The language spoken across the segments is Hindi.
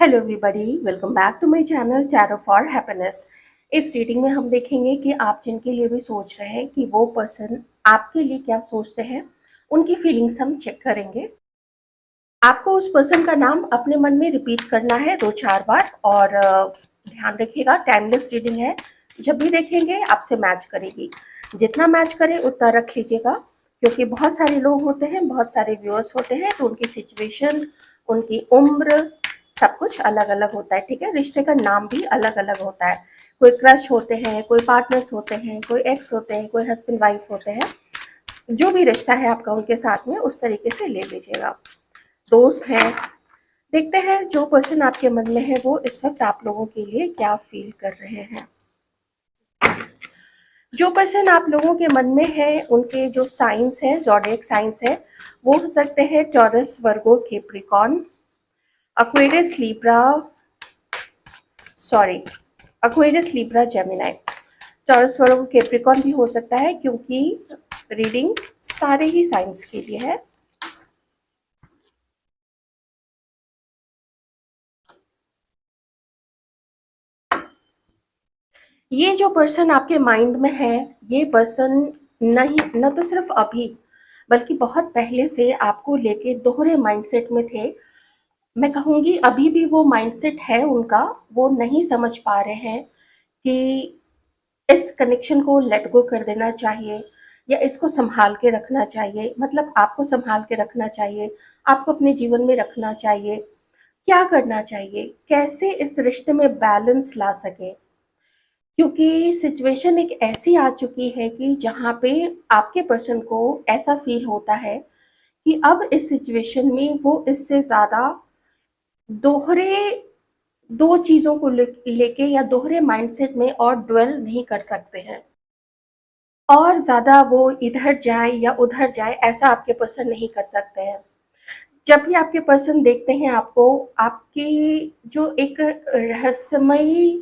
Hello everybody, welcome back to my channel tarot for happiness. इस रीडिंग में हम देखेंगे कि आप जिनके लिए भी सोच रहे हैं कि वो पर्सन आपके लिए क्या सोचते हैं, उनकी फीलिंग्स हम चेक करेंगे। आपको उस पर्सन का नाम अपने मन में रिपीट करना है 2-4 बार और ध्यान रखिएगा टाइमलेस रीडिंग है। जब भी देखेंगे आपसे मैच करेगी, जितना मैच करे उतना रख लीजिएगा, क्योंकि बहुत सारे लोग होते हैं, बहुत सारे व्यूअर्स होते हैं, तो उनकी सिचुएशन, उनकी उम्र, सब कुछ अलग अलग होता है। ठीक है, रिश्ते का नाम भी अलग अलग होता है। कोई क्रश होते हैं, कोई पार्टनर्स होते हैं, कोई एक्स होते हैं, कोई हस्बैंड वाइफ होते हैं। जो भी रिश्ता है आपका उनके साथ में, उस तरीके से ले लीजिएगा। दोस्त हैं, देखते हैं जो पर्सन आपके मन में है वो इस वक्त आप लोगों के लिए क्या फील कर रहे हैं। जो पर्सन आप लोगों के मन में है, उनके जो साइंस है, ज़ोडिएक साइंस है, वो हो सकते हैं Taurus, Virgo, Capricorn, Aquarius, Libra, sorry Aquarius, Libra, Gemini. Taurus, Virgo, Capricorn भी हो सकता है, क्योंकि रीडिंग सारे ही साइंस के लिए है। ये जो पर्सन आपके माइंड में है, ये पर्सन नहीं, न तो सिर्फ अभी बल्कि बहुत पहले से आपको लेके दोहरे माइंडसेट में थे। मैं कहूँगी अभी भी वो माइंडसेट है उनका। वो नहीं समझ पा रहे हैं कि इस कनेक्शन को लेट गो कर देना चाहिए या इसको संभाल के रखना चाहिए। मतलब आपको संभाल के रखना चाहिए, आपको अपने जीवन में रखना चाहिए। क्या करना चाहिए, कैसे इस रिश्ते में बैलेंस ला सके, क्योंकि सिचुएशन एक ऐसी आ चुकी है कि जहाँ पे आपके पर्सन को ऐसा फील होता है कि अब इस सिचुएशन में वो इससे ज़्यादा दोहरे दो चीज़ों को लेके या दोहरे माइंडसेट में और ड्वेल नहीं कर सकते हैं। और ज़्यादा वो इधर जाए या उधर जाए, ऐसा आपके पर्सन नहीं कर सकते हैं। जब भी आपके पर्सन देखते हैं आपको, आपकी जो एक रहस्यमयी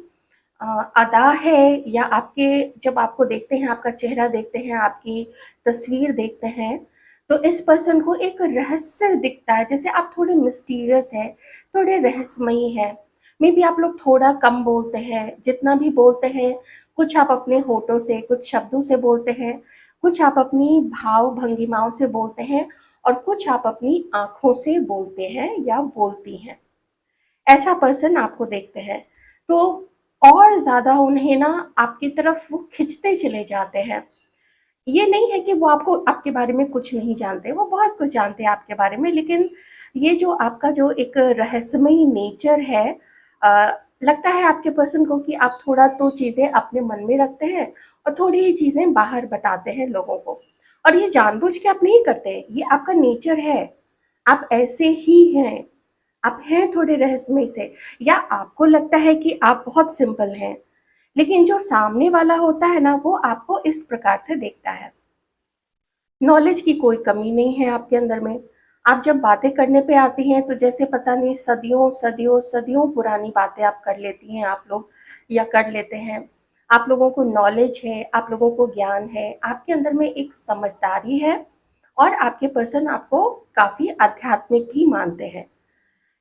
अदा है, या आपके जब आपको देखते हैं, आपका चेहरा देखते हैं, आपकी तस्वीर देखते हैं, तो इस पर्सन को एक रहस्य दिखता है। जैसे आप थोड़े मिस्टीरियस हैं, थोड़े रहस्यमयी हैं। मे बी आप लोग थोड़ा कम बोलते हैं, जितना भी बोलते हैं कुछ आप अपने होठों से, कुछ शब्दों से बोलते हैं, कुछ आप अपनी भाव भंगिमाओं से बोलते हैं, और कुछ आप अपनी आँखों से बोलते हैं या बोलती हैं। ऐसा पर्सन आपको देखते हैं, तो और ज़्यादा उन्हें ना आपकी तरफ वो खिंचते चले जाते हैं। ये नहीं है कि वो आपको, आपके बारे में कुछ नहीं जानते, वो बहुत कुछ जानते हैं आपके बारे में, लेकिन ये जो आपका जो एक रहस्यमयी नेचर है, लगता है आपके पर्सन को कि आप थोड़ा तो चीज़ें अपने मन में रखते हैं और थोड़ी ही चीज़ें बाहर बताते हैं लोगों को। और ये जानबूझ के आप नहीं करते, ये आपका नेचर है, आप ऐसे ही हैं। आप हैं थोड़े रहस्यमय से, या आपको लगता है कि आप बहुत सिंपल हैं, लेकिन जो सामने वाला होता है ना, वो आपको इस प्रकार से देखता है। नॉलेज की कोई कमी नहीं है आपके अंदर में। आप जब बातें करने पे आती हैं तो जैसे पता नहीं सदियों सदियों सदियों पुरानी बातें आप कर लेती हैं आप लोग, या कर लेते हैं। आप लोगों को नॉलेज है, आप लोगों को ज्ञान है, आपके अंदर में एक समझदारी है, और आपके पर्सन आपको काफ़ी आध्यात्मिक भी मानते हैं।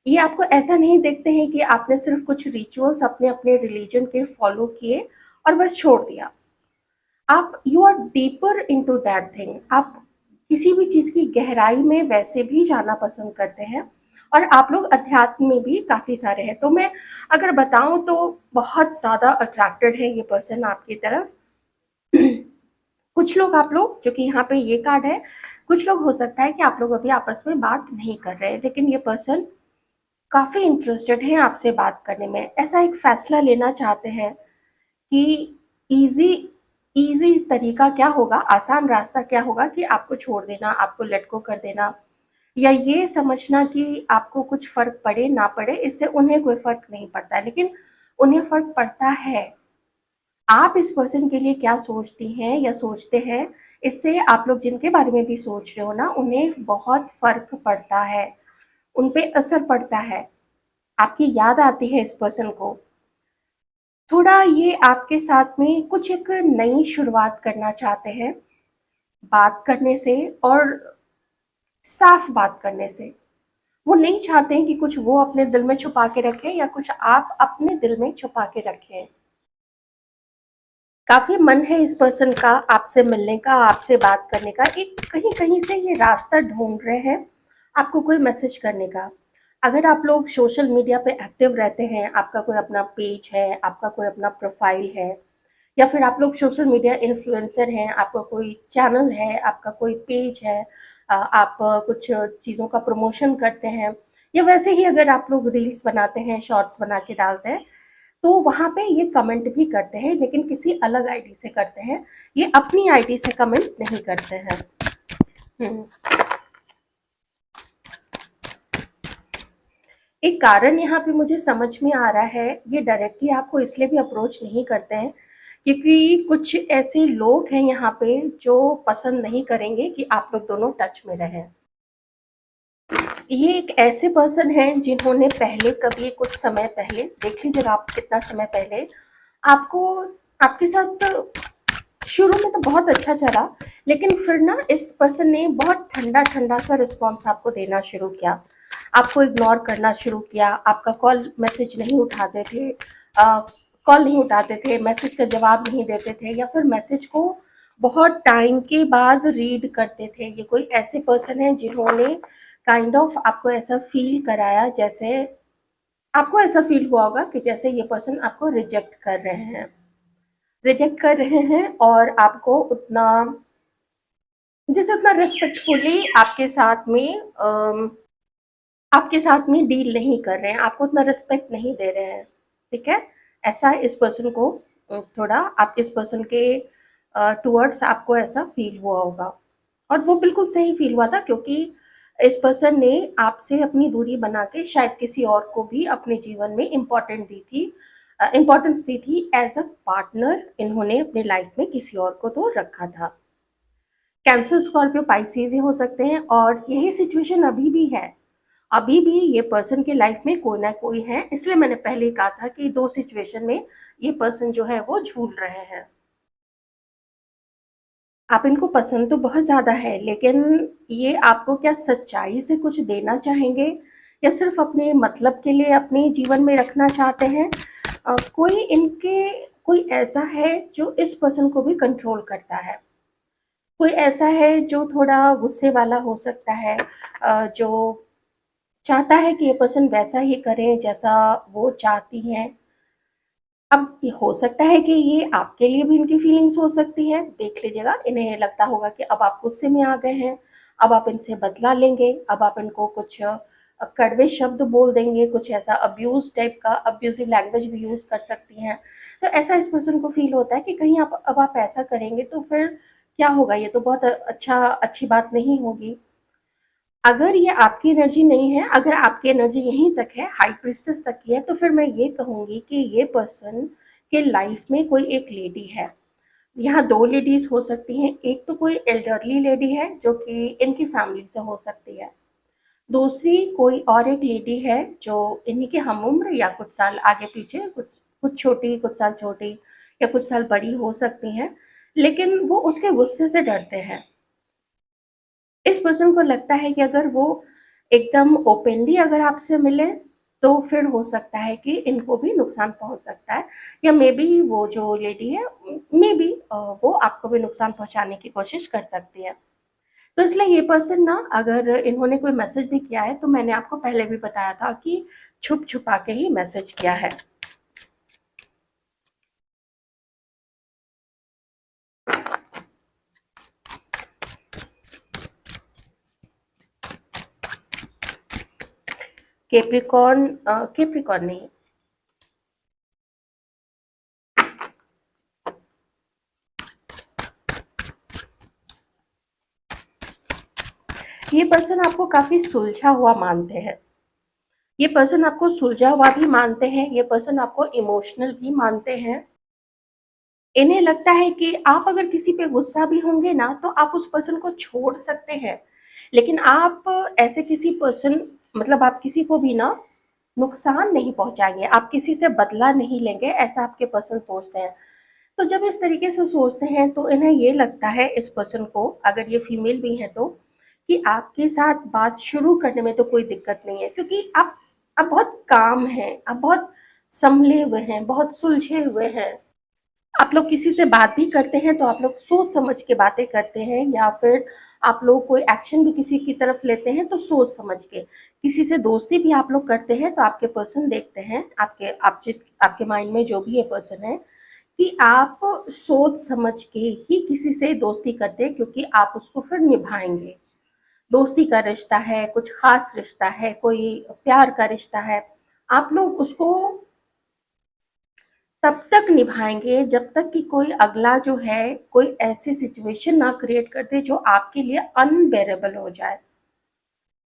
ये आपको ऐसा नहीं देखते हैं कि आपने सिर्फ कुछ रिचुअल्स अपने अपने रिलीजन के फॉलो किए और बस छोड़ दिया। आप, you are deeper into that thing. आप किसी भी चीज़ की गहराई में वैसे भी जाना पसंद करते हैं, और आप लोग अध्यात्म में भी काफ़ी सारे हैं। तो मैं अगर बताऊं तो बहुत ज़्यादा अट्रैक्टेड है ये पर्सन आपकी तरफ। कुछ लोग, आप लोग जो कि यहाँ पे ये कार्ड है, कुछ लोग हो सकता है कि आप लोग अभी आपस में बात नहीं कर रहे हैं, लेकिन ये पर्सन काफ़ी इंटरेस्टेड हैं आपसे बात करने में। ऐसा एक फ़ैसला लेना चाहते हैं कि ईज़ी ईज़ी तरीका क्या होगा, आसान रास्ता क्या होगा कि आपको छोड़ देना, आपको लेट गो कर देना, या ये समझना कि आपको कुछ फ़र्क पड़े ना पड़े, इससे उन्हें कोई फ़र्क नहीं पड़ता है, लेकिन उन्हें फ़र्क पड़ता है। आप इस पर्सन के लिए क्या सोचती हैं या सोचते हैं, इससे आप लोग जिनके बारे में भी सोच रहे हो ना, उन्हें बहुत फ़र्क पड़ता है, उन पे असर पड़ता है। आपकी याद आती है इस पर्सन को। थोड़ा ये आपके साथ में कुछ एक नई शुरुआत करना चाहते हैं, बात करने से, और साफ बात करने से। वो नहीं चाहते हैं कि कुछ वो अपने दिल में छुपा के रखें या कुछ आप अपने दिल में छुपा के रखें। काफ़ी मन है इस पर्सन का आपसे मिलने का, आपसे बात करने का, एक कहीं-कहीं से ये रास्ता ढूँढ रहे हैं, आपको कोई मैसेज करने का। अगर आप लोग सोशल मीडिया पे एक्टिव रहते हैं, आपका कोई अपना पेज है, आपका कोई अपना प्रोफ़ाइल है, या फिर आप लोग सोशल मीडिया इन्फ्लुएंसर हैं, आपका कोई चैनल है, आपका कोई पेज है, आप कुछ चीज़ों का प्रमोशन करते हैं, या वैसे ही अगर आप लोग रील्स बनाते हैं, शॉर्ट्स बना के डालते हैं, तो वहाँ पे ये कमेंट भी करते हैं, लेकिन किसी अलग आईडी से करते हैं, ये अपनी आईडी से कमेंट नहीं करते हैं। एक कारण यहाँ पे मुझे समझ में आ रहा है, ये डायरेक्टली आपको इसलिए भी अप्रोच नहीं करते हैं क्योंकि कुछ ऐसे लोग हैं यहाँ पे जो पसंद नहीं करेंगे कि आप लोग दोनों टच में रहें। ये एक ऐसे पर्सन हैं जिन्होंने पहले कभी कुछ समय पहले, देख लीजिएगा आप कितना समय पहले, आपको आपके साथ शुरू में तो बहुत अच्छा चला, लेकिन फिर ना इस पर्सन ने बहुत ठंडा-ठंडा सा रिस्पॉन्स आपको देना शुरू किया। आपको इग्नोर करना शुरू किया, आपका कॉल मैसेज नहीं उठाते थे, कॉल नहीं उठाते थे, मैसेज का जवाब नहीं देते थे, या फिर मैसेज को बहुत टाइम के बाद रीड करते थे। ये कोई ऐसे पर्सन है जिन्होंने काइंड ऑफ आपको ऐसा फ़ील कराया, जैसे आपको ऐसा फ़ील हुआ होगा कि जैसे ये पर्सन आपको रिजेक्ट कर रहे हैं और आपको उतना, जैसे उतना रिस्पेक्टफुली आपके साथ में डील नहीं कर रहे हैं, आपको उतना रिस्पेक्ट नहीं दे रहे हैं, ठीक है? ऐसा इस पर्सन को थोड़ा आप इस पर्सन के टुवर्ड्स आपको ऐसा फ़ील हुआ होगा, और वो बिल्कुल सही फ़ील हुआ था क्योंकि इस पर्सन ने आपसे अपनी दूरी बना के शायद किसी और को भी अपने जीवन में इम्पोर्टेंस दी थी, एज़ अ पार्टनर इन्होंने अपनी लाइफ में किसी और को तो रखा था। कैंसर, स्कॉर्पियो, पाइसेस ही हो सकते हैं, और यही सिचुएशन अभी भी है। अभी भी ये पर्सन की लाइफ में कोई ना कोई है, इसलिए मैंने पहले ही कहा था कि 2 सिचुएशन में ये पर्सन जो है वो झूल रहे हैं। आप इनको पसंद तो बहुत ज़्यादा है, लेकिन ये आपको क्या सच्चाई से कुछ देना चाहेंगे या सिर्फ़ अपने मतलब के लिए अपने जीवन में रखना चाहते हैं? कोई ऐसा है जो इस पर्सन को भी कंट्रोल करता है। कोई ऐसा है जो थोड़ा गुस्से वाला हो सकता है, जो चाहता है कि ये पर्सन वैसा ही करे जैसा वो चाहती हैं। अब ये हो सकता है कि ये आपके लिए भी इनकी फीलिंग्स हो सकती है, देख लीजिएगा। इन्हें लगता होगा कि अब आप गुस्से में आ गए हैं, अब आप इनसे बदला लेंगे, अब आप इनको कुछ कड़वे शब्द बोल देंगे, कुछ ऐसा अब्यूज़ टाइप का अब्यूज़िव लैंग्वेज भी यूज़ कर सकती हैं। तो ऐसा इस पर्सन को फ़ील होता है कि कहीं आप ऐसा करेंगे तो फिर क्या होगा, ये तो बहुत अच्छी बात नहीं होगी। अगर ये आपकी एनर्जी नहीं है, अगर आपकी एनर्जी यहीं तक है, हाई प्रीस्टेस तक की है, तो फिर मैं ये कहूँगी कि ये पर्सन के लाइफ में कोई एक लेडी है। यहाँ 2 लेडीज़ हो सकती हैं, एक तो कोई एल्डरली लेडी है जो कि इनकी फैमिली से हो सकती है। दूसरी कोई और एक लेडी है जो इन्हीं के हम-उम्र या कुछ साल आगे-पीछे, कुछ छोटी, कुछ साल छोटी या कुछ साल बड़ी हो सकती हैं, लेकिन वो उसके गुस्से से डरते हैं। इस पर्सन को लगता है कि अगर वो एकदम ओपनली अगर आपसे मिले, तो फिर हो सकता है कि इनको भी नुकसान पहुँच सकता है, या मेबी वो जो लेडी है, मेबी वो आपको भी नुकसान पहुँचाने की कोशिश कर सकती है। तो इसलिए ये पर्सन ना, अगर इन्होंने कोई मैसेज भी किया है, तो मैंने आपको पहले भी बताया था कि छुप-छुपा के ही मैसेज किया है। कैप्रिकॉर्न नहीं, ये पर्सन आपको काफ़ी सुलझा हुआ मानते हैं। ये पर्सन आपको सुलझा हुआ भी मानते हैं, ये पर्सन आपको इमोशनल भी मानते हैं। इन्हें लगता है कि आप अगर किसी पे गुस्सा भी होंगे ना, तो आप उस पर्सन को छोड़ सकते हैं। लेकिन आप ऐसे किसी पर्सन, मतलब आप किसी को भी ना नुकसान नहीं पहुँचाएँगे, आप किसी से बदला नहीं लेंगे, ऐसा आपके पर्सन सोचते हैं। तो जब इस तरीके से सोचते हैं, तो इन्हें ये लगता है इस पर्सन को, अगर ये फीमेल भी है तो, कि आपके साथ बात शुरू करने में तो कोई दिक्कत नहीं है, क्योंकि आप बहुत काम हैं, आप बहुत संभले हुए हैं, बहुत सुलझे हुए हैं। आप लोग किसी से बात भी करते हैं तो आप लोग सोच समझ के बातें करते हैं, या फिर आप लोग कोई एक्शन भी किसी की तरफ लेते हैं तो सोच समझ के। किसी से दोस्ती भी आप लोग करते हैं तो आपके पर्सन देखते हैं, आपके माइंड में जो भी ये पर्सन है, कि आप सोच समझ के ही किसी से दोस्ती करते हैं, क्योंकि आप उसको फिर निभाएंगे। दोस्ती का रिश्ता है, कुछ खास रिश्ता है, कोई प्यार का रिश्ता है, आप लोग उसको तब तक निभाएंगे जब तक कि कोई अगला जो है कोई ऐसी सिचुएशन ना क्रिएट कर दे जो आपके लिए अनबेरेबल हो जाए।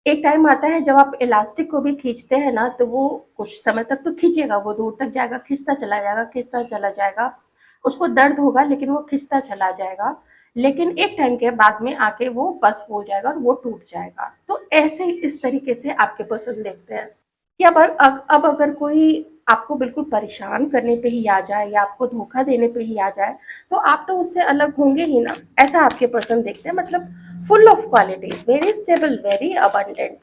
एक टाइम आता है जब आप इलास्टिक को भी खींचते हैं ना, तो वो कुछ समय तक तो खींचेगा, वो दूर तक जाएगा, खींचता चला जाएगा, खींचता चला जाएगा, उसको दर्द होगा लेकिन वो खींचता चला जाएगा। लेकिन एक टाइम के बाद में आके वो बस हो जाएगा और वो टूट जाएगा। तो ऐसे इस तरीके से आपके पर्सन देखते हैं कि अब अगर कोई आपको बिल्कुल परेशान करने पे ही आ जाए या आपको धोखा देने पे ही आ जाए, तो आप तो उससे अलग होंगे ही ना। ऐसा आपके पर्सन देखते हैं, मतलब full of qualities, very stable, very abundant.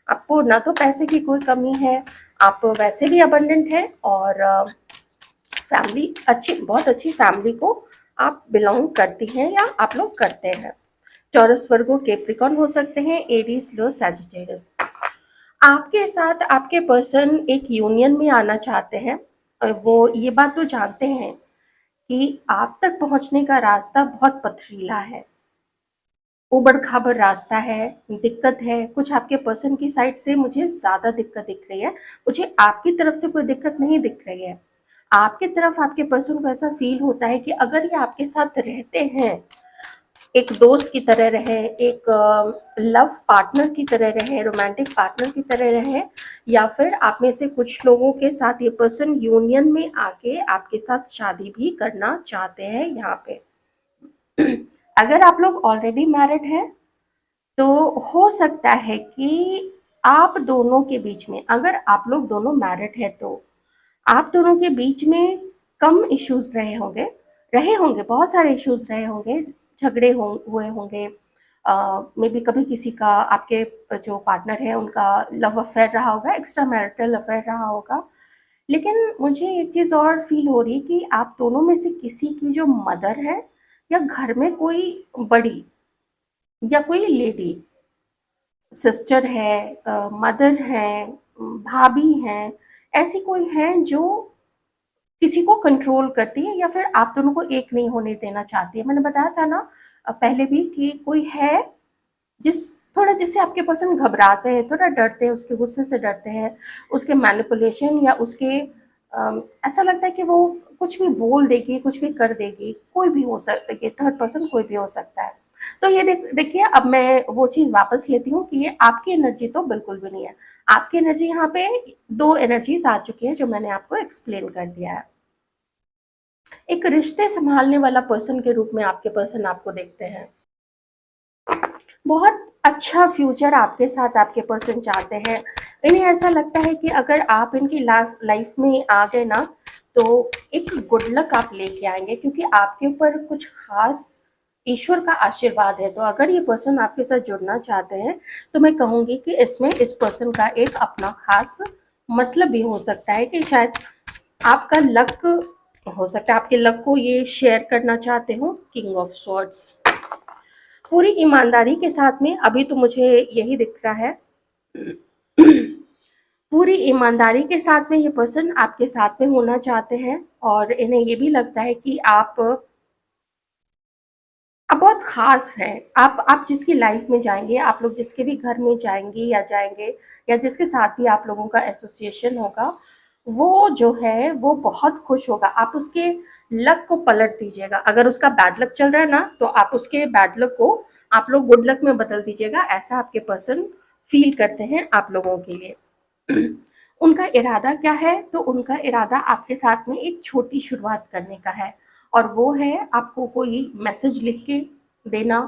आपको ना तो पैसे की कोई कमी है, आप वैसे भी अबंडेंट हैं, और फैमिली अच्छी, बहुत अच्छी फैमिली को आप बिलोंग करती हैं या आप लोग करते हैं। टॉरस, वर्गो, कैप्रिकॉर्न हो सकते हैं, एरीज, लो, सैजिटेरियस। आपके साथ आपके पर्सन एक यूनियन में आना चाहते हैं, और वो ये बात तो जानते हैं कि आप तक पहुंचने का रास्ता बहुत पथरीला है, उबड़-खाबड़ रास्ता है, दिक्कत है। कुछ आपके पर्सन की साइड से मुझे ज़्यादा दिक्कत दिख रही है, मुझे आपकी तरफ से कोई दिक्कत नहीं दिख रही है। आपकी तरफ आपके पर्सन को ऐसा फ़ील होता है कि अगर ये आपके साथ रहते हैं, एक दोस्त की तरह रहे, एक लव पार्टनर की तरह रहे, रोमांटिक पार्टनर की तरह रहे, या फिर आप में से कुछ लोगों के साथ ये पर्सन यूनियन में आके आपके साथ शादी भी करना चाहते हैं यहाँ पे। अगर आप लोग ऑलरेडी मैरिड हैं, तो हो सकता है कि आप दोनों के बीच में, अगर आप लोग दोनों मैरिड हैं तो आप दोनों के बीच में कम इश्यूज रहे होंगे, बहुत सारे इश्यूज रहे होंगे, झगड़े हुए होंगे, मे बी कभी किसी का, आपके जो पार्टनर है उनका लव अफेयर रहा होगा, एक्स्ट्रा मैरिटल अफेयर रहा होगा। लेकिन मुझे एक चीज़ और फील हो रही है कि आप दोनों में से किसी की जो मदर है, या घर में कोई बड़ी या कोई लेडी, सिस्टर है, मदर है, भाभी हैं, ऐसी कोई है जो किसी को कंट्रोल करती है, या फिर आप दोनों को एक नहीं होने देना चाहती है। मैंने बताया था ना पहले भी कि कोई है जिससे आपके पर्सन घबराते हैं, थोड़ा डरते हैं, उसके गुस्से से डरते हैं, उसके मैनिपुलेशन या उसके ऐसा लगता है कि वो कुछ भी बोल देगी, कुछ भी कर देगी। कोई भी हो सकता है, थर्ड पर्सन कोई भी हो सकता है। तो ये देखिए, अब मैं वो चीज़ वापस लेती हूँ कि ये आपकी एनर्जी तो बिल्कुल भी नहीं है। आपकी एनर्जी, यहाँ पे 2 एनर्जीज़ आ चुकी हैं जो मैंने आपको एक्सप्लेन कर दिया है। एक रिश्ते संभालने वाला पर्सन के रूप में आपके पर्सन आपको देखते हैं। बहुत अच्छा फ्यूचर आपके साथ आपके पर्सन चाहते हैं। इन्हें ऐसा लगता है कि अगर आप इनकी लाइफ में आ गए ना, तो एक गुड लक आप लेके आएंगे, क्योंकि आपके ऊपर कुछ खास ईश्वर का आशीर्वाद है। तो अगर ये पर्सन आपके साथ जुड़ना चाहते हैं, तो मैं कहूँगी कि इसमें इस पर्सन का एक अपना खास मतलब भी हो सकता है, कि शायद आपका लक, हो सकता है आपके लक को ये शेयर करना चाहते हो। किंग ऑफ स्वॉर्ड्स, पूरी ईमानदारी के साथ में, अभी तो मुझे यही दिख रहा है, पूरी ईमानदारी के साथ में ये पर्सन आपके साथ में होना चाहते हैं, और इन्हें ये भी लगता है कि आप बहुत खास हैं। आप जिसकी लाइफ में जाएंगे, आप लोग जिसके भी घर में जाएंगे, या जिसके साथ भी आप लोगों का एसोसिएशन होगा, वो जो है वो बहुत खुश होगा। आप उसके लक को पलट दीजिएगा। अगर उसका बैड लक चल रहा है ना, तो आप उसके बैड लक को आप लोग गुड लक में बदल दीजिएगा। ऐसा आपके पर्सन फील करते हैं आप लोगों के लिए। उनका इरादा क्या है? तो उनका इरादा आपके साथ में एक छोटी शुरुआत करने का है, और वो है आपको कोई मैसेज लिख के देना।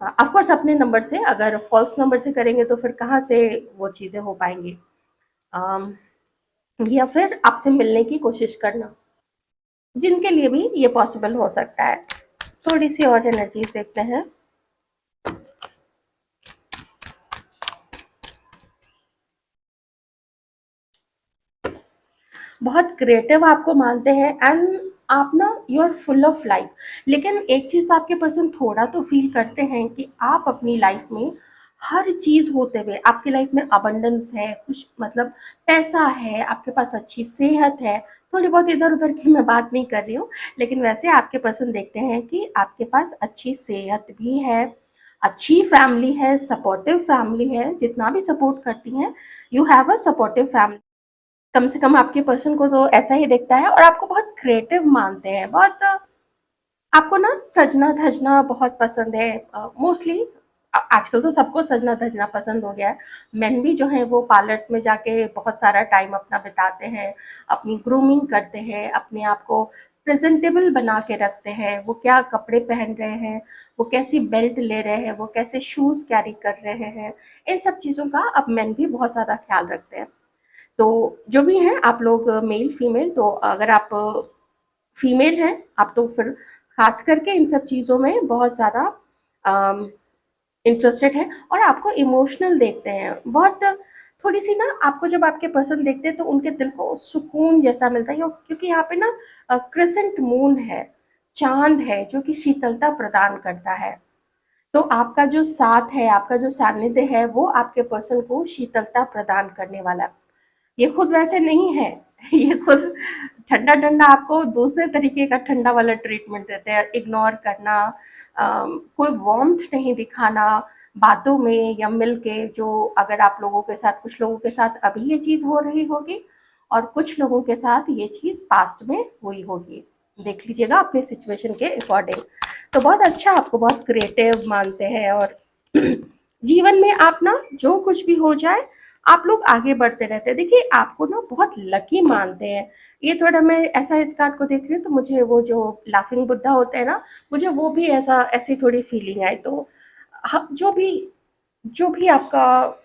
ऑफ कोर्स अपने नंबर से, अगर फॉल्स नंबर से करेंगे तो फिर कहाँ से वो चीज़ें हो पाएंगी। अम, या फिर आपसे मिलने की कोशिश करना, जिनके लिए भी ये पॉसिबल हो सकता है। थोड़ी सी और एनर्जीज देखते हैं। बहुत क्रिएटिव आपको मानते हैं, एंड आप ना you are full of life. लेकिन एक चीज़ तो आपके पर्सन थोड़ा तो फील करते हैं कि आप अपनी लाइफ में हर चीज़ होते हुए आपकी लाइफ में अबंडेंस है, कुछ मतलब पैसा है, आपके पास अच्छी सेहत है, थोड़ी बहुत इधर उधर की मैं बात नहीं कर रही हूँ, लेकिन वैसे आपके पर्सन देखते हैं कि आपके पास अच्छी सेहत भी है, अच्छी फैमिली है, सपोर्टिव फैमिली है, जितना भी सपोर्ट करती हैं, you have a supportive family. कम से कम आपके पर्सन को तो ऐसा ही दिखता है, और आपको बहुत क्रिएटिव मानते हैं, बहुत आपको ना सजना-धजना बहुत पसंद है। मोस्टली आजकल तो सबको सजना-धजना पसंद हो गया है। मेन भी जो हैं वो पार्लर्स में जाके बहुत सारा टाइम अपना बिताते हैं, अपनी ग्रूमिंग करते हैं, अपने आप को प्रेज़ेंटेबल बना के रखते हैं। वो क्या कपड़े पहन रहे हैं, वो कैसी बेल्ट ले रहे हैं, वो कैसे शूज़ कैरी कर रहे हैं, इन सब चीज़ों का अब मेन भी बहुत ज़्यादा ख़्याल रखते हैं। तो जो भी हैं आप लोग, मेल फीमेल, तो अगर आप फीमेल हैं आप तो फिर खास करके इन सब चीज़ों में बहुत ज़्यादा इंटरेस्टेड हैं, और आपको इमोशनल देखते हैं बहुत। थोड़ी सी ना आपको जब आपके पर्सन देखते हैं तो उनके दिल को सुकून जैसा मिलता है, क्योंकि यहाँ पे ना क्रिसेंट मून है, चांद है जो कि शीतलता प्रदान करता है। तो आपका जो साथ है, आपका जो सानिध्य है, वो आपके पर्सन को शीतलता प्रदान करने वाला है। ये खुद वैसे नहीं है, ये खुद ठंडा-ठंडा आपको दूसरे तरीके का ठंडा वाला ट्रीटमेंट देते हैं, इग्नोर करना, कोई वार्म्थ नहीं दिखाना बातों में या मिल के, जो अगर आप लोगों के साथ, कुछ लोगों के साथ अभी ये चीज़ हो रही होगी और कुछ लोगों के साथ ये चीज़ पास्ट में हुई होगी। देख लीजिएगा अपनी सिचुएशन के अकॉर्डिंग। तो बहुत अच्छा, आपको बहुत क्रिएटिव मानते हैं, और जीवन में आप ना जो कुछ भी हो जाए, आप लोग आगे बढ़ते रहते हैं। देखिए आपको ना बहुत लकी मानते हैं। ये थोड़ा, मैं ऐसा इस कार्ड को देख रही हूँ तो मुझे वो जो लाफिंग बुद्धा होते हैं ना, मुझे वो भी ऐसा, ऐसी थोड़ी फीलिंग आई। तो जो भी आपका,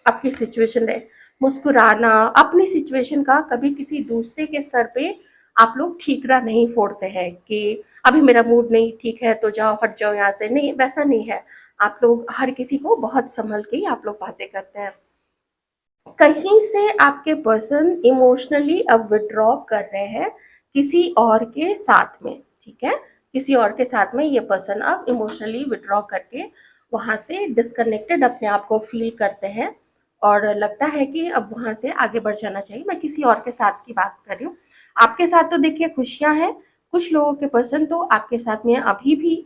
आपकी सिचुएशन है, मुस्कुराना, अपनी सिचुएशन का कभी किसी दूसरे के सर पे आप लोग ठीकरा नहीं फोड़ते हैं कि अभी मेरा मूड नहीं ठीक है तो जाओ, हट जाओ यहाँ से, नहीं वैसा नहीं है। आप लोग हर किसी को बहुत संभल के ही आप लोग बातें करते हैं। कहीं से आपके पर्सन इमोशनली अब विड्रॉ कर रहे हैं किसी और के साथ में, ठीक है? किसी और के साथ में ये पर्सन अब इमोशनली विड्रॉ करके वहाँ से डिस्कनेक्टेड अपने आप को फील करते हैं, और लगता है कि अब वहाँ से आगे बढ़ जाना चाहिए। मैं किसी और के साथ की बात कर रही हूँ। आपके साथ तो देखिए खुशियाँ हैं, कुछ लोगों के पर्सन तो आपके साथ में अभी भी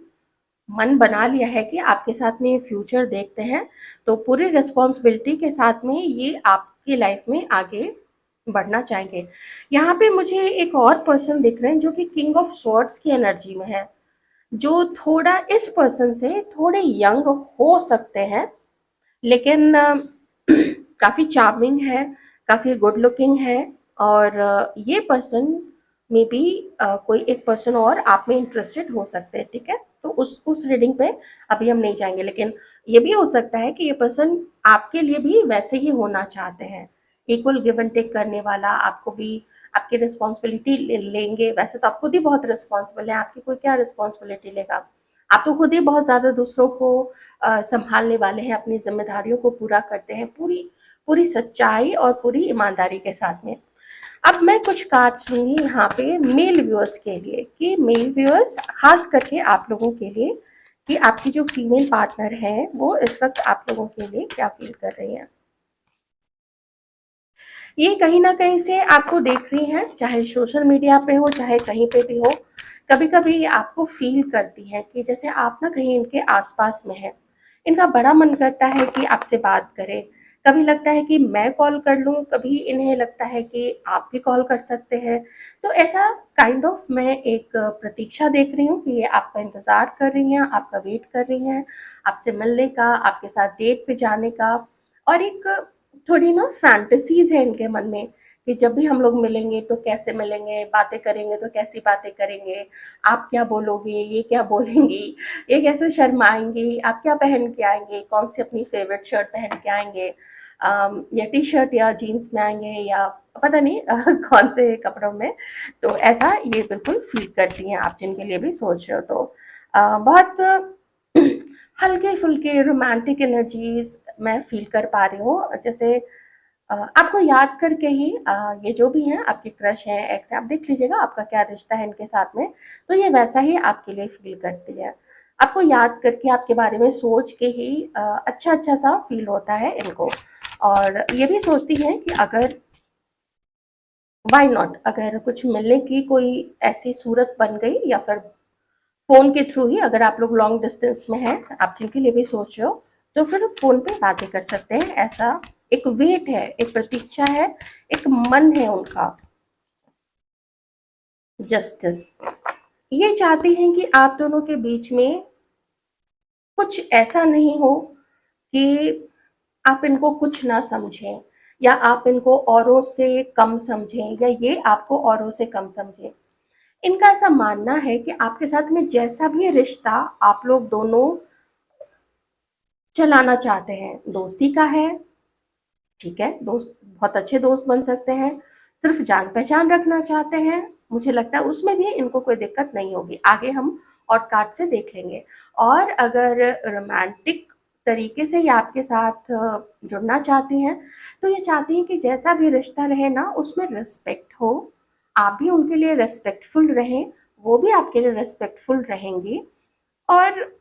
मन बना लिया है कि आपके साथ में फ्यूचर देखते हैं, तो पूरी रिस्पॉन्सिबिलिटी के साथ में ये आपकी लाइफ में आगे बढ़ना चाहेंगे। यहाँ पे मुझे एक और पर्सन दिख रहे हैं जो कि किंग ऑफ स्वॉर्ड्स की एनर्जी में है, जो थोड़ा इस पर्सन से थोड़े यंग हो सकते हैं, लेकिन काफ़ी चार्मिंग है, काफ़ी गुड लुकिंग है, और ये पर्सन में भी कोई एक पर्सन और आप में इंटरेस्टेड हो सकते हैं, ठीक है? तो उस रीडिंग पे अभी हम नहीं जाएँगे, लेकिन ये भी हो सकता है कि ये पर्सन आपके लिए भी वैसे ही होना चाहते हैं, इक्वल गिव एंड टेक करने वाला, आपको भी आपकी रिस्पॉन्सिबिलिटी लेंगे। वैसे तो आप खुद ही बहुत रिस्पॉन्सिबल हैं, आपकी कोई क्या रिस्पॉन्सिबिलिटी लेगा? आप तो खुद ही बहुत ज़्यादा दूसरों को संभालने वाले हैं, अपनी ज़िम्मेदारियों को पूरा करते हैं, पूरी पूरी सच्चाई और पूरी ईमानदारी के साथ में। अब मैं कुछ कार्ड्स लूँगी यहाँ पे मेल व्यूअर्स के लिए, कि मेल व्यूअर्स ख़ास करके आप लोगों के लिए, कि आपकी जो फीमेल पार्टनर है वो इस वक़्त आप लोगों के लिए क्या फ़ील कर रही हैं। ये कहीं न कहीं से आपको देख रही हैं, चाहे सोशल मीडिया पे हो, चाहे कहीं पे भी हो, कभी-कभी ये आपको फ़ील करती हैं कि जैसे आप ना कहीं इनके आस-पास में हैं। इनका बड़ा मन करता है कि आपसे बात करें, कभी लगता है कि मैं कॉल कर लूँ, कभी इन्हें लगता है कि आप भी कॉल कर सकते हैं। तो ऐसा काइंड ऑफ मैं एक प्रतीक्षा देख रही हूँ कि ये आपका इंतज़ार कर रही हैं, आपका वेट कर रही हैं, आपसे मिलने का, आपके साथ डेट पे जाने का, और एक थोड़ी ना फैंटेसीज़ है इनके मन में कि जब भी हम लोग मिलेंगे तो कैसे मिलेंगे, बातें करेंगे तो कैसी बातें करेंगे, आप क्या बोलोगे, ये क्या बोलेंगी, ये कैसे शर्माएँगी, आप क्या पहन के आएँगे, कौन-सी अपनी फ़ेवरेट शर्ट पहन के आएँगे, या टी-शर्ट या जीन्स में आएँगे, या पता नहीं कौन से कपड़ों में। तो ऐसा ये बिल्कुल फ़ील करती हैं आप जिनके लिए भी सोच रहे हो तो। बहुत हल्के-फुल्के रोमांटिक एनर्जीज़ मैं फ़ील कर पा रही हूँ। जैसे आपको याद करके ही ये जो भी हैं आपके क्रश हैं, एक्स हैं, आप देख लीजिएगा आपका क्या रिश्ता है इनके साथ में, तो ये वैसा ही आपके लिए फ़ील करती है। आपको याद करके, आपके बारे में सोच के ही अच्छा-अच्छा सा फ़ील होता है इनको, और ये भी सोचती हैं कि अगर व्हाई नॉट, अगर कुछ मिलने की कोई ऐसी सूरत बन गई, या फिर फ़ोन के थ्रू ही, अगर आप लोग लॉन्ग डिस्टेंस में हैं, आप जिनके लिए भी सोच रहे हो, तो फिर फ़ोन पे बातें कर सकते हैं। ऐसा एक वेट है, एक प्रतीक्षा है, एक मन है उनका, जस्टिस। ये चाहती हैं कि आप दोनों के बीच में कुछ ऐसा नहीं हो कि आप इनको कुछ ना समझें, या आप इनको औरों से कम समझें, या ये आपको औरों से कम समझें। इनका ऐसा मानना है कि आपके साथ में जैसा भी रिश्ता आप लोग दोनों चलाना चाहते हैं, दोस्ती का है, ठीक है, दोस्त बहुत अच्छे दोस्त बन सकते हैं, सिर्फ जान पहचान रखना चाहते हैं, मुझे लगता है उसमें भी इनको कोई दिक्कत नहीं होगी। आगे हम और कार्ड से देख लेंगे। और अगर रोमांटिक तरीके से ये आपके साथ जुड़ना चाहती हैं, तो ये चाहती हैं कि जैसा भी रिश्ता रहे ना, उसमें रिस्पेक्ट हो, आप भी उनके लिए रिस्पेक्टफुल रहें, वो भी आपके लिए रिस्पेक्टफुल रहेंगी, और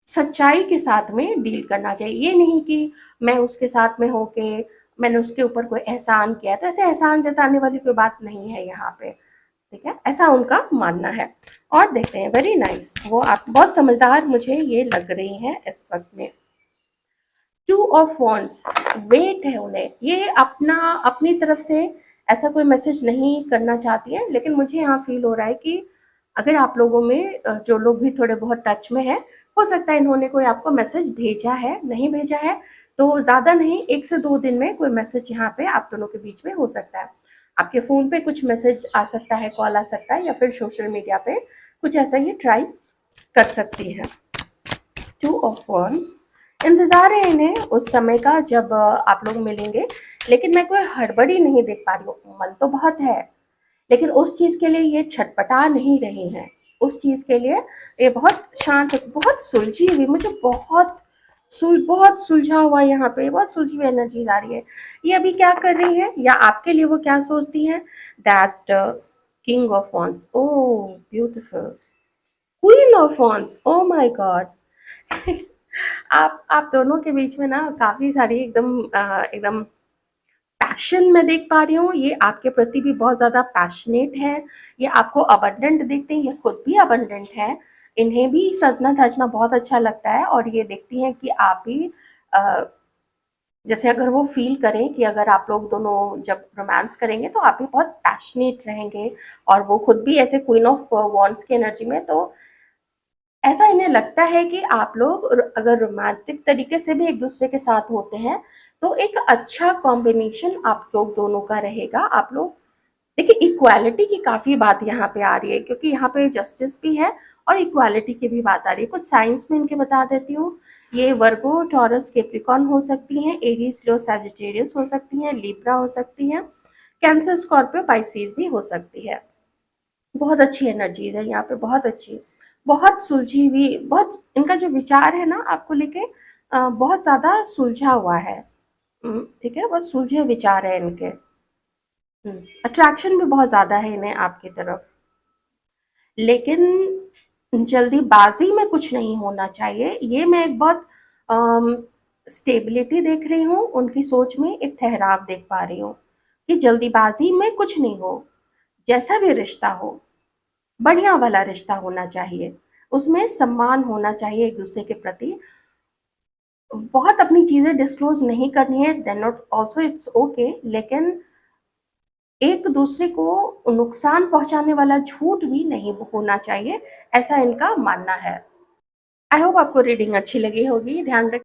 सच्चाई के साथ में डील करना चाहिए। ये नहीं कि मैं उसके साथ में होके मैंने उसके ऊपर कोई एहसान किया, तो ऐसे एहसान जताने वाली कोई बात नहीं है यहाँ पे, ठीक है? ऐसा उनका मानना है। और देखते हैं, वेरी नाइस, वो आप बहुत समझदार मुझे ये लग रही हैं इस वक़्त में। 2 ऑफ वॉन्ड्स, वेट है उन्हें, ये अपनी तरफ से ऐसा कोई मैसेज नहीं करना चाहती हैं, लेकिन मुझे यहाँ फ़ील हो रहा है कि अगर आप लोगों में जो लोग भी थोड़े बहुत टच में हैं, हो सकता है इन्होंने कोई आपको मैसेज भेजा है, नहीं भेजा है, तो ज़्यादा नहीं, 1 से 2 दिन में कोई मैसेज यहाँ पे आप दोनों के बीच में हो सकता है। आपके फ़ोन पे कुछ मैसेज आ सकता है, कॉल आ सकता है, या फिर सोशल मीडिया पे कुछ ऐसा ये ट्राई कर सकती हैं। 2 ऑफ वॉन्ड्स, इंतज़ार है इन्हें उस समय का जब आप लोग मिलेंगे, लेकिन मैं कोई हड़बड़ी नहीं देख पा रही हूँ। मन तो बहुत है, लेकिन उस चीज़ के लिए ये छटपटा नहीं रही हैं। उस चीज़ के लिए ये बहुत शांत है, बहुत सुलझी हुई, मुझे बहुत सुलझा हुआ यहाँ पे, बहुत सुलझी हुई एनर्जीज़ आ रही है। ये अभी क्या कर रही हैं, या आपके लिए वो क्या सोचती हैं? That king of wands, oh beautiful, queen of wands, oh my God. आप दोनों के बीच में ना काफ़ी सारी एकदम पैशन मैं देख पा रही हूँ, ये आपके प्रति भी बहुत ज़्यादा पैशनेट है, ये आपको अबंडेंट देखते हैं, ये खुद भी अबंडेंट है, इन्हें भी सजना-धजना बहुत अच्छा लगता है, और ये देखती हैं कि आप भी अ, जैसे अगर वो फ़ील करें कि अगर आप लोग दोनों जब रोमांस करेंगे तो आप भी बहुत पैशनेट रहेंगे, और वो खुद भी ऐसे क्वीन ऑफ वॉन्ड्स की एनर्जी में, तो ऐसा इन्हें लगता है कि आप लोग अगर रोमांटिक तरीके से भी एक दूसरे के साथ होते हैं, तो एक अच्छा कॉम्बिनेशन आप लोग दोनों का रहेगा। आप लोग देखिए, इक्वालिटी की काफ़ी बात यहाँ पे आ रही है, क्योंकि यहाँ पे जस्टिस भी है और इक्वालिटी की भी बात आ रही है। कुछ साइंस में इनके बता देती हूँ, ये वर्गो, टॉरस, कैप्रिकॉर्न हो सकती हैं, एरीज, लो, सैजिटेरियस हो सकती हैं, लिब्रा हो सकती हैं, कैंसर, स्कॉर्पियो, पाइसिस भी हो सकती है। बहुत अच्छी एनर्जीज है यहाँ पे, बहुत अच्छी, बहुत सुलझी हुई, बहुत इनका जो विचार है ना आपको लेके बहुत ज़्यादा सुलझा हुआ है। ठीक है, बहुत सुलझे विचार है इनके। अट्रैक्शन भी बहुत ज़्यादा है इन्हें आपकी तरफ, लेकिन जल्दीबाजी में कुछ नहीं होना चाहिए। ये मैं एक बहुत स्टेबिलिटी देख रही हूँ उनकी सोच में, एक ठहराव देख पा रही हूँ कि जल्दीबाजी में कुछ नहीं हो, जैसा भी रिश्ता हो, बढ़िया वाला रिश्ता होना चाहिए, उसमें सम्मान होना चाहिए एक दूसरे के प्रति। बहुत अपनी चीज़ें डिस्क्लोज नहीं करनी है, then not also it's okay, लेकिन एक दूसरे को नुकसान पहुंचाने वाला झूठ भी नहीं होना चाहिए, ऐसा इनका मानना है। आई होप आपको रीडिंग अच्छी लगी होगी। ध्यान रख